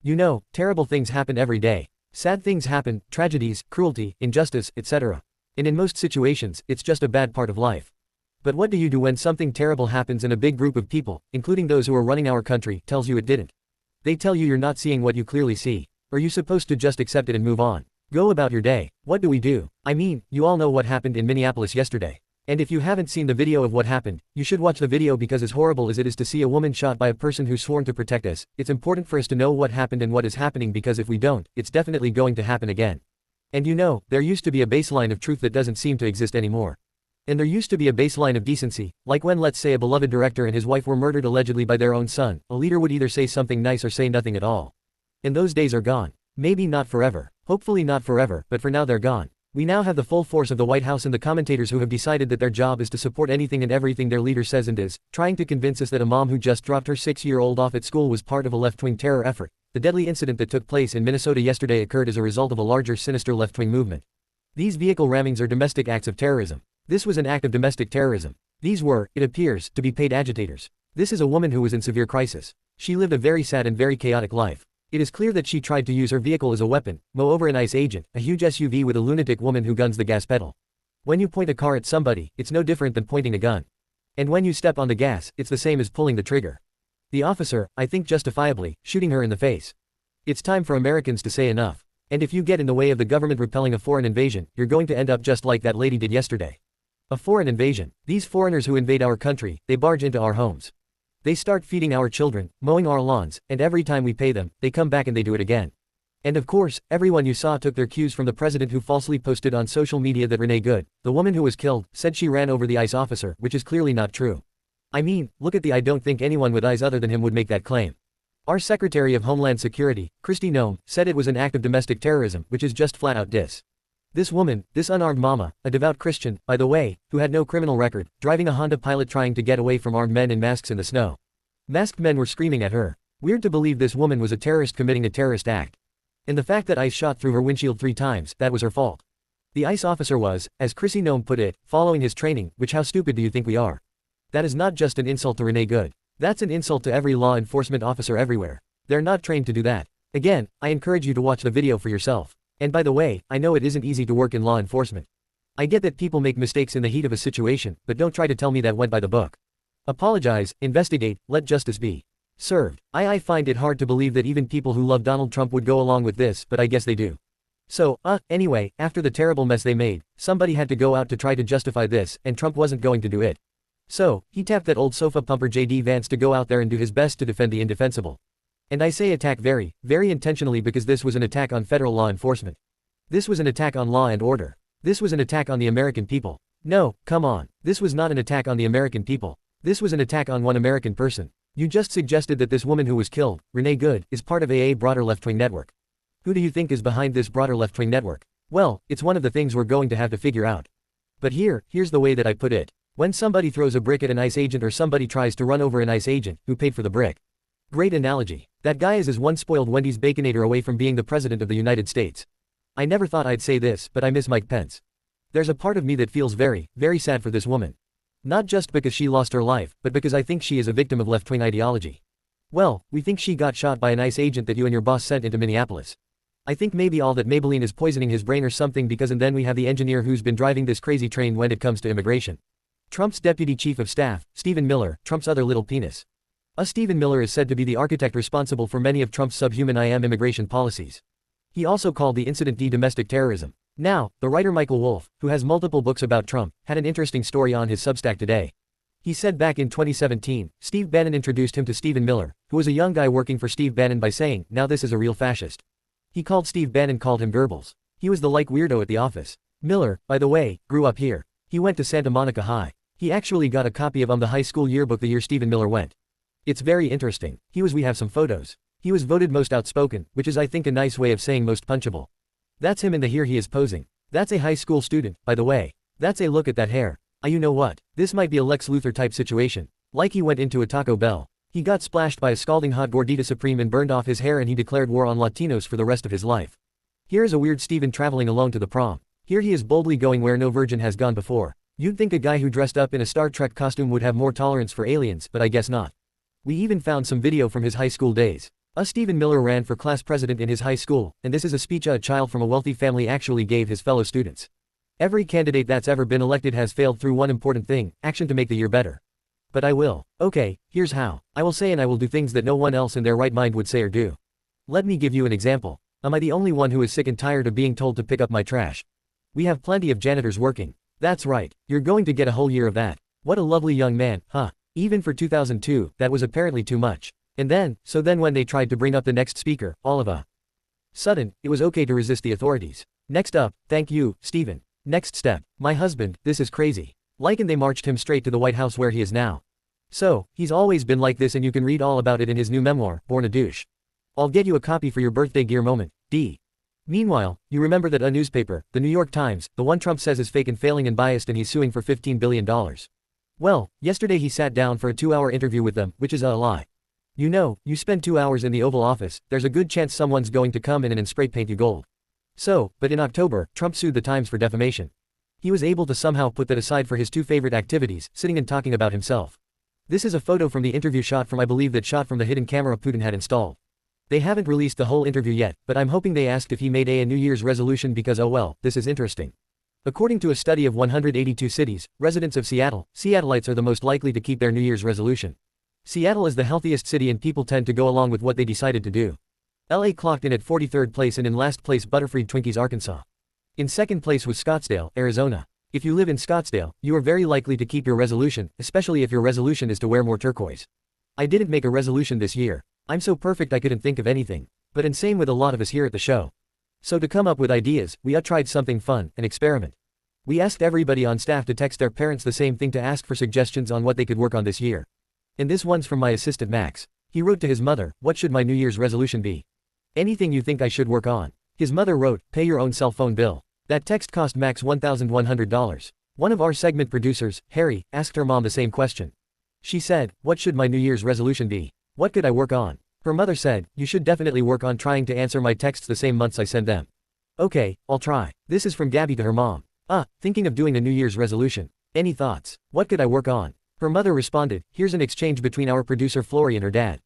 You know, terrible things happen every day. Sad things happen, tragedies, cruelty, injustice, etc. And in most situations, it's just a bad part of life. But what do you do when something terrible happens and a big group of people, including those who are running our country, tells you it didn't? They tell you you're not seeing what you clearly see. Are you supposed to just accept it and move on? Go about your day. What do? I mean, you all know what happened in Minneapolis yesterday. And if you haven't seen the video of what happened, you should watch the video because as horrible as it is to see a woman shot by a person who's sworn to protect us, it's important for us to know what happened and what is happening because if we don't, it's definitely going to happen again. And you know, there used to be a baseline of truth that doesn't seem to exist anymore. And there used to be a baseline of decency, like when let's say a beloved director and his wife were murdered allegedly by their own son, a leader would either say something nice or say nothing at all. And those days are gone. Maybe not forever, hopefully not forever, but for now they're gone. We now have the full force of the White House and the commentators who have decided that their job is to support anything and everything their leader says and is, trying to convince us that a mom who just dropped her 6-year-old off at school was part of a left-wing terror effort. The deadly incident that took place in Minnesota yesterday occurred as a result of a larger sinister left-wing movement. These vehicle rammings are domestic acts of terrorism. This was an act of domestic terrorism. These were, it appears, to be paid agitators. This is a woman who was in severe crisis. She lived a very sad and very chaotic life. It is clear that she tried to use her vehicle as a weapon, moreover an ICE agent, a huge SUV with a lunatic woman who guns the gas pedal. When you point a car at somebody, it's no different than pointing a gun. And when you step on the gas, it's the same as pulling the trigger. The officer, I think justifiably, shooting her in the face. It's time for Americans to say enough. And if you get in the way of the government repelling a foreign invasion, you're going to end up just like that lady did yesterday. A foreign invasion. These foreigners who invade our country, they barge into our homes. They start feeding our children, mowing our lawns, and every time we pay them, they come back and they do it again. And of course, everyone you saw took their cues from the president who falsely posted on social media that Renee Good, the woman who was killed, said she ran over the ICE officer, which is clearly not true. I mean, look at I don't think anyone with eyes other than him would make that claim. Our Secretary of Homeland Security, Kristi Noem, said it was an act of domestic terrorism, which is just flat out dis. This woman, this unarmed mama, a devout Christian, by the way, who had no criminal record, driving a Honda Pilot trying to get away from armed men in masks in the snow. Masked men were screaming at her. Weird to believe this woman was a terrorist committing a terrorist act. And the fact that ICE shot through her windshield 3 times, that was her fault. The ICE officer was, as Kristi Noem put it, following his training, which how stupid do you think we are? That is not just an insult to Renee Good. That's an insult to every law enforcement officer everywhere. They're not trained to do that. Again, I encourage you to watch the video for yourself. And by the way, I know it isn't easy to work in law enforcement. I get that people make mistakes in the heat of a situation, but don't try to tell me that went by the book. Apologize, investigate, let justice be served. I find it hard to believe that even people who love Donald Trump would go along with this, but I guess they do. So, anyway, after the terrible mess they made, somebody had to go out to try to justify this, and Trump wasn't going to do it. So, he tapped that old sofa pumper J.D. Vance to go out there and do his best to defend the indefensible. And I say attack very, very intentionally because this was an attack on federal law enforcement. This was an attack on law and order. This was an attack on the American people. No, come on. This was not an attack on the American people. This was an attack on one American person. You just suggested that this woman who was killed, Renee Good, is part of a broader left-wing network. Who do you think is behind this broader left-wing network? Well, it's one of the things we're going to have to figure out. But here's the way that I put it. When somebody throws a brick at an ICE agent or somebody tries to run over an ICE agent, who paid for the brick? Great analogy. That guy is as one spoiled Wendy's Baconator away from being the President of the United States. I never thought I'd say this, but I miss Mike Pence. There's a part of me that feels very, very sad for this woman. Not just because she lost her life, but because I think she is a victim of left-wing ideology. Well, we think she got shot by an ICE agent that you and your boss sent into Minneapolis. I think maybe all that Maybelline is poisoning his brain or something because and then we have the engineer who's been driving this crazy train when it comes to immigration. Trump's deputy chief of staff, Stephen Miller, Trump's other little penis. Stephen Miller is said to be the architect responsible for many of Trump's subhuman immigration policies. He also called the incident domestic terrorism. Now, the writer Michael Wolff, who has multiple books about Trump, had an interesting story on his Substack today. He said back in 2017, Steve Bannon introduced him to Stephen Miller, who was a young guy working for Steve Bannon by saying, "Now this is a real fascist." Steve Bannon called him Goebbels. He was the weirdo at the office. Miller, by the way, grew up here. He went to Santa Monica High. He actually got a copy of the high school yearbook the year Stephen Miller went. It's very interesting. We have some photos. He was voted most outspoken, which is I think a nice way of saying most punchable. That's him in the here he is posing. That's a high school student, by the way. That's a look at that hair. You know what? This might be a Lex Luthor type situation. Like he went into a Taco Bell. He got splashed by a scalding hot Gordita Supreme and burned off his hair and he declared war on Latinos for the rest of his life. Here is a weird Stephen traveling alone to the prom. Here he is boldly going where no virgin has gone before. You'd think a guy who dressed up in a Star Trek costume would have more tolerance for aliens, but I guess not. We even found some video from his high school days. Stephen Miller ran for class president in his high school, and this is a speech a child from a wealthy family actually gave his fellow students. Every candidate that's ever been elected has failed through one important thing: action to make the year better. But I will. Okay, here's how. I will say and I will do things that no one else in their right mind would say or do. Let me give you an example. Am I the only one who is sick and tired of being told to pick up my trash? We have plenty of janitors working. That's right, you're going to get a whole year of that. What a lovely young man, huh? Even for 2002, that was apparently too much. And then when they tried to bring up the next speaker, all of a sudden, it was okay to resist the authorities. Next up, thank you, Stephen. Next step, my husband, this is crazy. And they marched him straight to the White House where he is now. So, he's always been like this and you can read all about it in his new memoir, Born a Douche. I'll get you a copy for your birthday gear moment, D. Meanwhile, you remember that a newspaper, the New York Times, the one Trump says is fake and failing and biased and he's suing for $15 billion. Well, yesterday he sat down for a 2-hour interview with them, which is a lie. You know, you spend 2 hours in the Oval Office, there's a good chance someone's going to come in and spray paint you gold. So, but in October, Trump sued the Times for defamation. He was able to somehow put that aside for his two favorite activities, sitting and talking about himself. This is a photo from the interview shot from the hidden camera Putin had installed. They haven't released the whole interview yet, but I'm hoping they asked if he made a New Year's resolution because oh well, this is interesting. According to a study of 182 cities, residents of Seattleites are the most likely to keep their New Year's resolution. Seattle is the healthiest city and people tend to go along with what they decided to do. LA clocked in at 43rd place and in last place Butterfried Twinkies Arkansas. In second place was Scottsdale, Arizona. If you live in Scottsdale, you are very likely to keep your resolution, especially if your resolution is to wear more turquoise. I didn't make a resolution this year. I'm so perfect I couldn't think of anything. But and same with a lot of us here at the show. So to come up with ideas, we tried something fun, an experiment. We asked everybody on staff to text their parents the same thing to ask for suggestions on what they could work on this year. And this one's from my assistant Max. He wrote to his mother, what should my New Year's resolution be? Anything you think I should work on. His mother wrote, pay your own cell phone bill. That text cost Max $1,100. One of our segment producers, Harry, asked her mom the same question. She said, what should my New Year's resolution be? What could I work on? Her mother said, you should definitely work on trying to answer my texts the same months I send them. Okay, I'll try. This is from Gabby to her mom. Thinking of doing a New Year's resolution. Any thoughts? What could I work on? Her mother responded, here's an exchange between our producer Flory and her dad.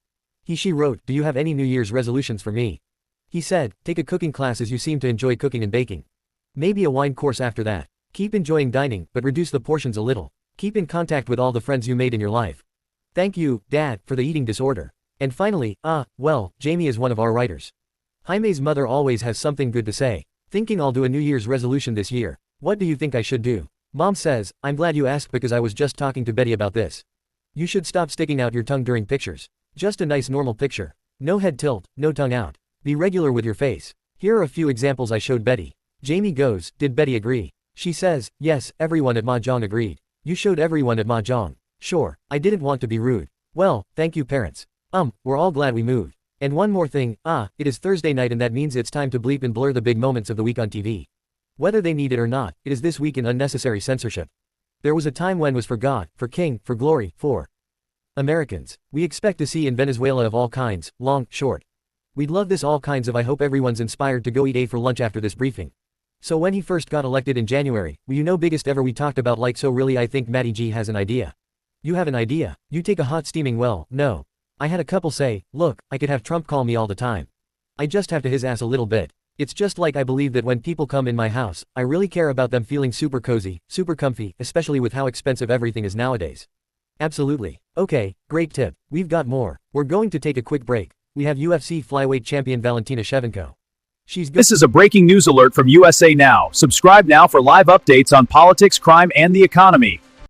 She wrote, do you have any New Year's resolutions for me? He said, take a cooking class as you seem to enjoy cooking and baking. Maybe a wine course after that. Keep enjoying dining, but reduce the portions a little. Keep in contact with all the friends you made in your life. Thank you, Dad, for the eating disorder. And finally, well, Jamie is one of our writers. Jaime's mother always has something good to say. Thinking I'll do a New Year's resolution this year. What do you think I should do? Mom says, I'm glad you asked because I was just talking to Betty about this. You should stop sticking out your tongue during pictures. Just a nice normal picture. No head tilt, no tongue out. Be regular with your face. Here are a few examples I showed Betty. Jamie goes, did Betty agree? She says, yes, everyone at Mahjong agreed. You showed everyone at Mahjong. Sure, I didn't want to be rude. Well, thank you parents. We're all glad we moved. And one more thing, it is Thursday night and that means it's time to bleep and blur the big moments of the week on TV. Whether they need it or not, it is this week in unnecessary censorship. There was a time when was for God, for King, for glory, for Americans. We expect to see in Venezuela of all kinds, long, short. We'd love this all kinds of I hope everyone's inspired to go eat A for lunch after this briefing. So when he first got elected in January, biggest ever we talked about so really I think Matty G has an idea. You have an idea? You take a hot steaming well, no. I had a couple say, look, I could have Trump call me all the time. I just have to his ass a little bit. It's just like I believe that when people come in my house, I really care about them feeling super cozy, super comfy, especially with how expensive everything is nowadays. Absolutely. Okay, great tip. We've got more. We're going to take a quick break. We have UFC flyweight champion Valentina Shevchenko. This is a breaking news alert from USA Now. Subscribe now for live updates on politics, crime, and the economy.